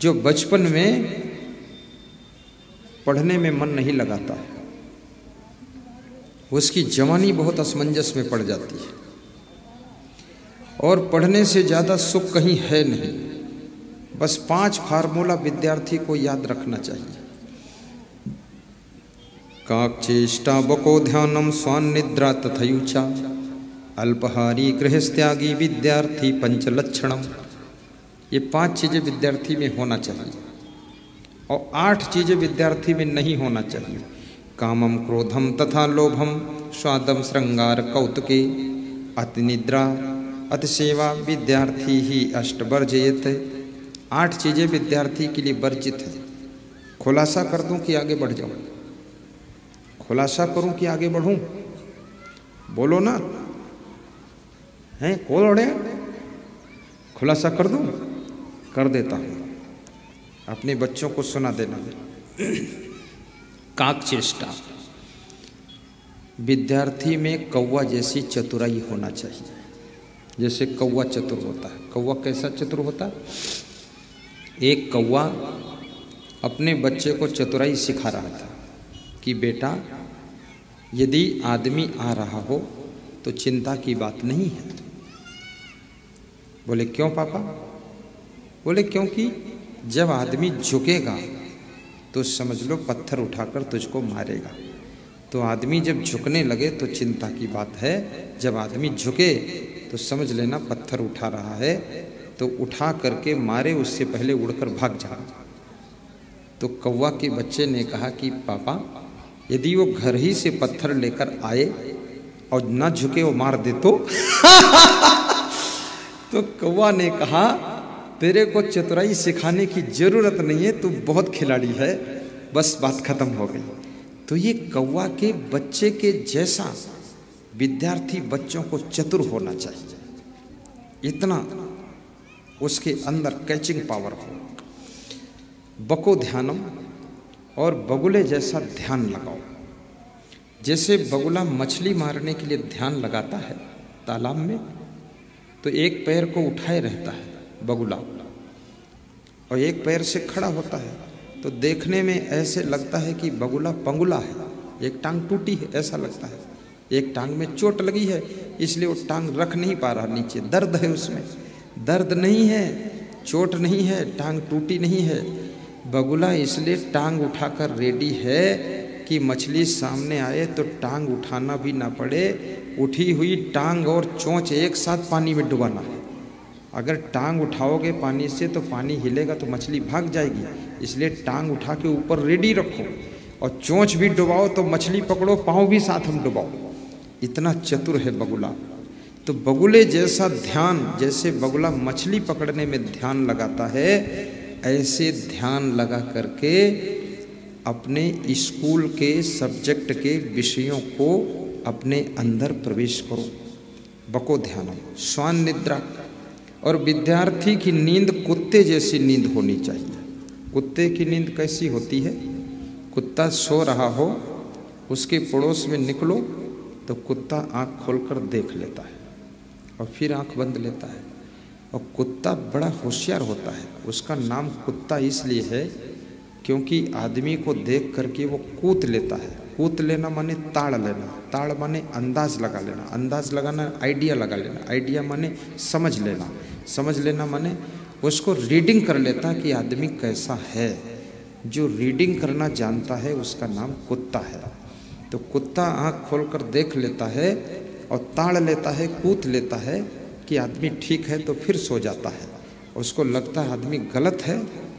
जो बचपन में पढ़ने में मन नहीं लगाता है, उसकी जवानी बहुत असमंजस में पड़ जाती है और पढ़ने से ज़्यादा सुख कहीं है नहीं। बस 5 फार्मूला विद्यार्थी को याद रखना चाहिए। काकचेष्टा बको ध्यानम स्वान्निद्रा तथयुचा अल्पहारी गृहस्त्यागी विद्यार्थी पंचलक्षणम। ये 5 चीज़ें विद्यार्थी में होना चाहिए और 8 चीज़ें विद्यार्थी में नहीं होना चाहिए। कामम क्रोधम तथा लोभम स्वादम श्रृंगार कौतुके अतिनिद्रा अतिसेवा विद्यार्थी ही अष्टवर्जयत। 8 चीज़ें विद्यार्थी के लिए वर्जित है। खुलासा कर दूं कि आगे बढ़ जाऊं? खुलासा करूं कि आगे बढ़ूं? बोलो ना, हैं कौन ओढ़े? खुलासा कर दूं? कर देता हूं, अपने बच्चों को सुना देना। काकचेष्टा, विद्यार्थी में कौवा जैसी चतुराई होना चाहिए। जैसे कौवा चतुर होता है। कौवा कैसा चतुर होता है? एक कौवा अपने बच्चे को चतुराई सिखा रहा था कि बेटा, यदि आदमी आ रहा हो तो चिंता की बात नहीं है। बोले क्यों पापा? बोले क्योंकि जब आदमी झुकेगा तो समझ लो पत्थर उठाकर तुझको मारेगा। तो आदमी जब झुकने लगे तो चिंता की बात है। जब आदमी झुके तो समझ लेना पत्थर उठा रहा है, तो उठा करके मारे उससे पहले उड़कर भाग जा। तो कौवा के बच्चे ने कहा कि पापा, यदि वो घर ही से पत्थर लेकर आए और ना झुके वो मार दे तो तो कौवा ने कहा तेरे को चतुराई सिखाने की जरूरत नहीं है, तू बहुत खिलाड़ी है, बस बात खत्म हो गई। तो ये कौवा के बच्चे के जैसा विद्यार्थी बच्चों को चतुर होना चाहिए, इतना उसके अंदर कैचिंग पावर हो। बको ध्यानम, और बगुले जैसा ध्यान लगाओ। जैसे बगुला मछली मारने के लिए ध्यान लगाता है तालाब में, तो एक पैर को उठाए रहता है बगुला और एक पैर से खड़ा होता है, तो देखने में ऐसे लगता है कि बगुला पंगुला है, एक टांग टूटी है ऐसा लगता है, एक टांग में चोट लगी है इसलिए वो टांग रख नहीं पा रहा नीचे, दर्द है उसमें। दर्द नहीं है, चोट नहीं है, टांग टूटी नहीं है। बगुला इसलिए टांग उठाकर रेडी है कि मछली सामने आए तो टांग उठाना भी ना पड़े, उठी हुई टांग और चोंच एक साथ पानी में डुबाना है। अगर टांग उठाओगे पानी से तो पानी हिलेगा तो मछली भाग जाएगी, इसलिए टांग उठा के ऊपर रेडी रखो और चोंच भी डुबाओ तो मछली पकड़ो, पाँव भी साथ हम डुबाओ। इतना चतुर है बगुला। तो बगुले जैसा ध्यान, जैसे बगुला मछली पकड़ने में ध्यान लगाता है, ऐसे ध्यान लगा करके अपने स्कूल के सब्जेक्ट के विषयों को अपने अंदर प्रवेश करो। बको ध्यानम स्वान निद्रा, और विद्यार्थी की नींद कुत्ते जैसी नींद होनी चाहिए। कुत्ते की नींद कैसी होती है? कुत्ता सो रहा हो, उसके पड़ोस में निकलो तो कुत्ता आँख खोलकर देख लेता है और फिर आँख बंद लेता है। और कुत्ता बड़ा होशियार होता है। उसका नाम कुत्ता इसलिए है क्योंकि आदमी को देख करके वो कूद लेता है। कूद लेना माने ताड़ लेना, ताड़ माने अंदाज लगा लेना, अंदाज लगाना आइडिया लगा लेना, आइडिया माने समझ लेना, समझ लेना माने उसको रीडिंग कर लेता कि आदमी कैसा है। जो रीडिंग करना जानता है उसका नाम कुत्ता है। तो कुत्ता आँख खोलकर देख लेता है और ताड़ लेता है, कूद लेता है कि आदमी ठीक है, तो फिर सो जाता है। उसको लगता है आदमी गलत है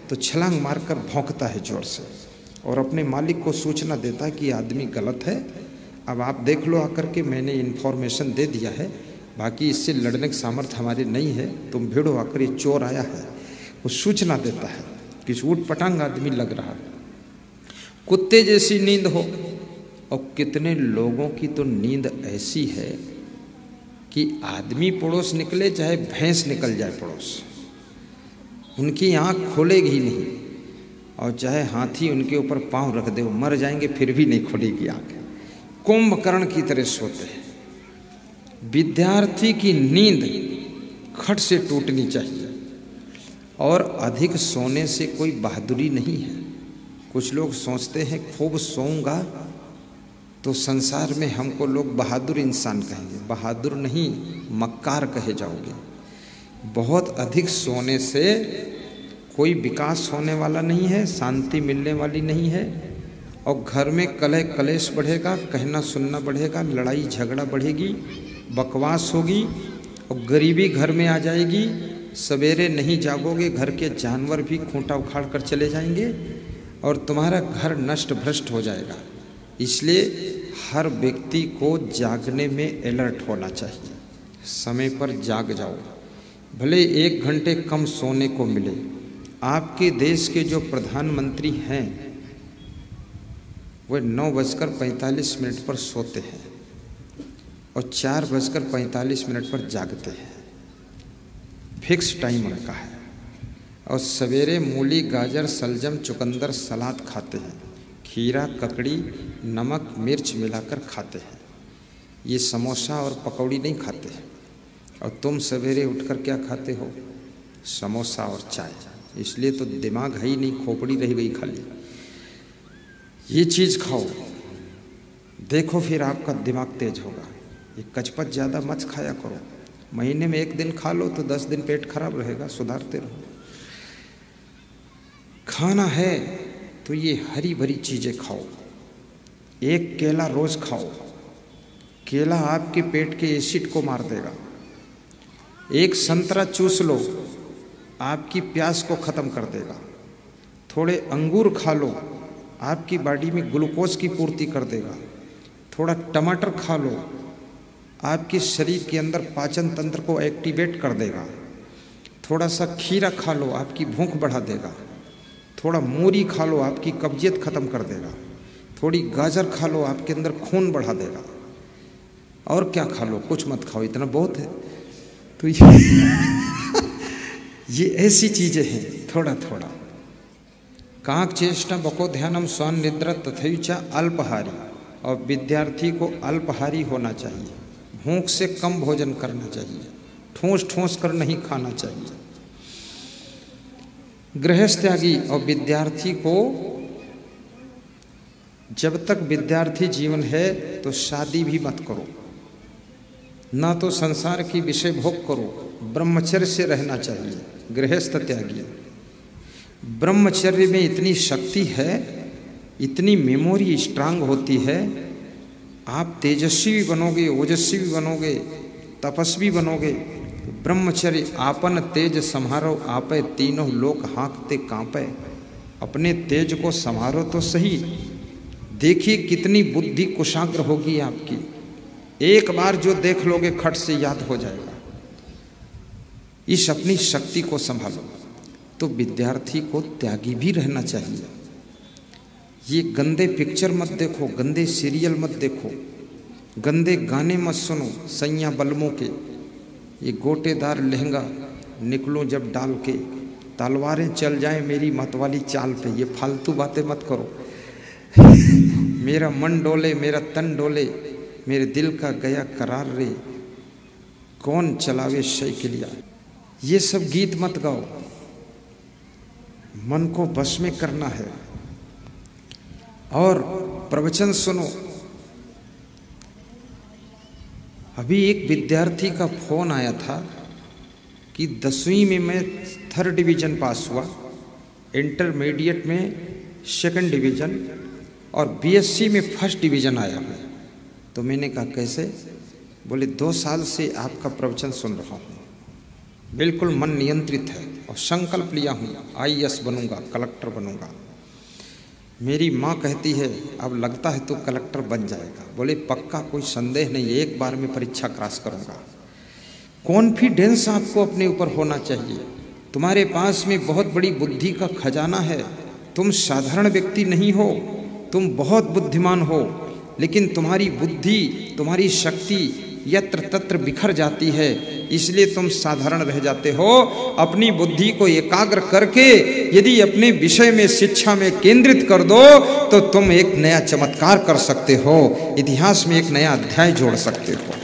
तो छलांग मारकर भौंकता है जोर से और अपने मालिक को सूचना देता है कि आदमी गलत है, अब आप देख लो आकर के, मैंने इन्फॉर्मेशन दे दिया है, बाकी इससे लड़ने की सामर्थ्य हमारी नहीं है, तुम भिड़ो आकर, ये चोर आया है। वो सूचना देता है कि ऊट पटांग आदमी लग रहा है। कुत्ते जैसी नींद हो। और कितने लोगों की तो नींद ऐसी है कि आदमी पड़ोस निकले चाहे भैंस निकल जाए पड़ोस, उनकी आँख खोलेगी ही नहीं, और चाहे हाथी उनके ऊपर पांव रख दे वो मर जाएंगे फिर भी नहीं खुलेगी आँख। कुंभकर्ण की तरह सोते हैं। विद्यार्थी की नींद खट से टूटनी चाहिए। और अधिक सोने से कोई बहादुरी नहीं है। कुछ लोग सोचते हैं खूब सोऊंगा तो संसार में हमको लोग बहादुर इंसान कहेंगे। बहादुर नहीं, मक्कार कहे जाओगे। बहुत अधिक सोने से कोई विकास होने वाला नहीं है, शांति मिलने वाली नहीं है, और घर में कलह कलेश बढ़ेगा, कहना सुनना बढ़ेगा, लड़ाई झगड़ा बढ़ेगी, बकवास होगी, और गरीबी घर में आ जाएगी। सवेरे नहीं जागोगे, घर के जानवर भी खूंटा उखाड़ कर चले जाएंगे और तुम्हारा घर नष्ट भ्रष्ट हो जाएगा। इसलिए हर व्यक्ति को जागने में अलर्ट होना चाहिए। समय पर जाग जाओ, भले 1 घंटे कम सोने को मिले। आपके देश के जो प्रधानमंत्री हैं वह 9:45 पर सोते हैं और 4:45 पर जागते हैं। फिक्स टाइम उनका है। और सवेरे मूली, गाजर, सलजम, चुकंदर, सलाद खाते हैं। खीरा, ककड़ी, नमक, मिर्च मिलाकर खाते हैं। ये समोसा और पकौड़ी नहीं खाते हैं। और तुम सवेरे उठकर क्या खाते हो? समोसा और चाय। इसलिए तो दिमाग है ही नहीं, खोपड़ी रह गई खाली। ये चीज़ खाओ, देखो फिर आपका दिमाग तेज होगा। ये कचपच ज़्यादा मत खाया करो। महीने में 1 दिन खा लो तो 10 दिन पेट खराब रहेगा, सुधारते रहो। खाना है तो ये हरी भरी चीज़ें खाओ। 1 केला रोज़ खाओ। केला आपके पेट के एसिड को मार देगा। 1 संतरा चूस लो, आपकी प्यास को ख़त्म कर देगा। थोड़े अंगूर खा लो, आपकी बॉडी में ग्लूकोज की पूर्ति कर देगा। थोड़ा टमाटर खा लो, आपके शरीर के अंदर पाचन तंत्र को एक्टिवेट कर देगा। थोड़ा सा खीरा खा लो, आपकी भूख बढ़ा देगा। थोड़ा मूरी खा लो, आपकी कब्जियत ख़त्म कर देगा। थोड़ी गाजर खा लो, आपके अंदर खून बढ़ा देगा। और क्या खा लो? कुछ मत खाओ, इतना बहुत है। तो ये ऐसी चीज़ें हैं, थोड़ा थोड़ा। काक चेष्टा बको ध्यानम स्वान निद्रा तथैचा अल्पहारी। और विद्यार्थी को अल्पहारी होना चाहिए। भूख से कम भोजन करना चाहिए। ठूस ठूस कर नहीं खाना चाहिए। गृहस्थ त्यागी और विद्यार्थी को, जब तक विद्यार्थी जीवन है तो शादी भी मत करो, ना तो संसार की विषय भोग करो। ब्रह्मचर्य से रहना चाहिए। गृहस्थ त्यागी। ब्रह्मचर्य में इतनी शक्ति है, इतनी मेमोरी स्ट्रांग होती है। आप तेजस्वी भी बनोगे, ओजस्वी भी बनोगे, तपस्वी बनोगे। ब्रह्मचर्य आपन तेज संहारो आपे, तीनों लोक हाँकते कांपे। अपने तेज को संहारो तो सही। देखिए कितनी बुद्धि कुशाग्र होगी आपकी। एक बार जो देख लोगे खट से याद हो जाएगा। इस अपनी शक्ति को संभालो। तो विद्यार्थी को त्यागी भी रहना चाहिए। ये गंदे पिक्चर मत देखो, गंदे सीरियल मत देखो, गंदे गाने मत सुनो सैया बलमों के। ये गोटेदार लहंगा निकलो जब डाल के, तलवारें चल जाएं मेरी मतवाली चाल पे, ये फालतू बातें मत करो। मेरा मन डोले, मेरा तन डोले, मेरे दिल का गया करार रे, कौन चलावे साइकिलिया। ये सब गीत मत गाओ। मन को बस में करना है। और प्रवचन सुनो। अभी एक विद्यार्थी का फोन आया था कि 10वीं में मैं 3rd डिवीज़न पास हुआ, इंटरमीडिएट में 2nd डिवीज़न और बीएससी में 1st डिवीज़न आया है। तो मैंने कहा कैसे? बोले 2 साल से आपका प्रवचन सुन रहा हूँ, बिल्कुल मन नियंत्रित है और संकल्प लिया हूँ IAS बनूंगा, कलेक्टर बनूंगा। मेरी माँ कहती है अब लगता है तो कलेक्टर बन जाएगा। बोले पक्का, कोई संदेह नहीं, एक बार में परीक्षा क्रॉस करूँगा। कॉन्फिडेंस आपको अपने ऊपर होना चाहिए। तुम्हारे पास में बहुत बड़ी बुद्धि का खजाना है। तुम साधारण व्यक्ति नहीं हो, तुम बहुत बुद्धिमान हो, लेकिन तुम्हारी बुद्धि, तुम्हारी शक्ति यत्र तत्र बिखर जाती है, इसलिए तुम साधारण रह जाते हो। अपनी बुद्धि को एकाग्र करके यदि अपने विषय में, शिक्षा में केंद्रित कर दो तो तुम एक नया चमत्कार कर सकते हो, इतिहास में एक नया अध्याय जोड़ सकते हो।